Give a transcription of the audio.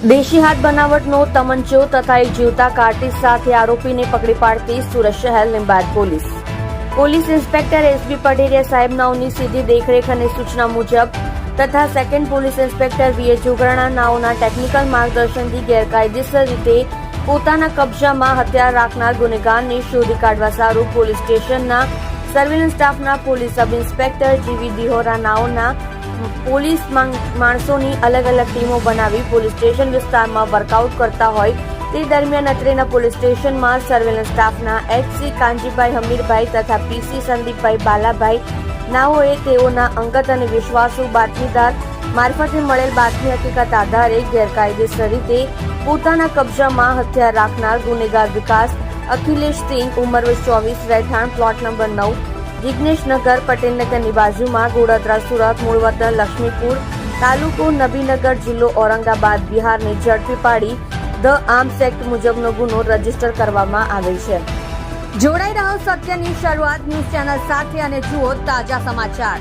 દેશી હાથ બનાવટનો તમંચો તથા એક જીવતા કાર્ટિસ સાથે આરોપીને પકડી પાડતી સુરત શહેર Limbayat police inspector SB Pateria સાહેબનાઓની સીધી દેખરેખ અને સૂચના મુજબ તથા second police inspector VA Jograna નાઓના ટેકનિકલ માર્ગદર્શનથી ગેરકાયદેસર રીતે પોતાના કબજામાં હથિયાર રાખનાર ગુનેગારને શોધી કાઢવા સારું પોલીસ સ્ટેશનના સર્વેલન્સ સ્ટાફના પોલીસ સબ ઇન્સ્પેક્ટર જીવી દિહોરા નાઓના પોલીસ માણસોની અલગ અલગ ટીમો બનાવી પોલીસ સ્ટેશન વિસ્તારમાં વર્કઆઉટ કરતા હોય તે દરમિયાન અત્રેના પોલીસ સ્ટેશનમાં સર્વેલન્સ સ્ટાફના એચસી કાંજીભાઈ હમીરભાઈ તથા પીસી સંદીપભાઈ બાલાભાઈ નાઓએ તેઓના અંગત અને વિશ્વાસુ બાતમીદાર મારફતે મળેલ બાતમી હકીકત આધારે ગેરકાયદેસર રીતે પોતાના કબજામાં હથિયાર રાખનાર ગુનેગાર વિકાસ અખિલેશ સિંહ ઉંમર 24 રહેઠાણ પ્લોટ નંબર 9 જિગ્નેશનગર પટેલનગરની બાજુમાં ગોડાદરા સુરત મૂળ વતન લક્ષ્મીપુર તાલુકો નબીનગર જિલ્લો ઔરંગાબાદ બિહારને ઝડપી પાડી ધ આર્મ્સ એક્ટ મુજબનો ગુનો રજીસ્ટર કરવામાં આવેલ છે। જોડાઈ રહ્યો સત્યની શરૂઆત ન્યૂઝ ચેનલ સાથે અને જુઓ તાજા સમાચાર।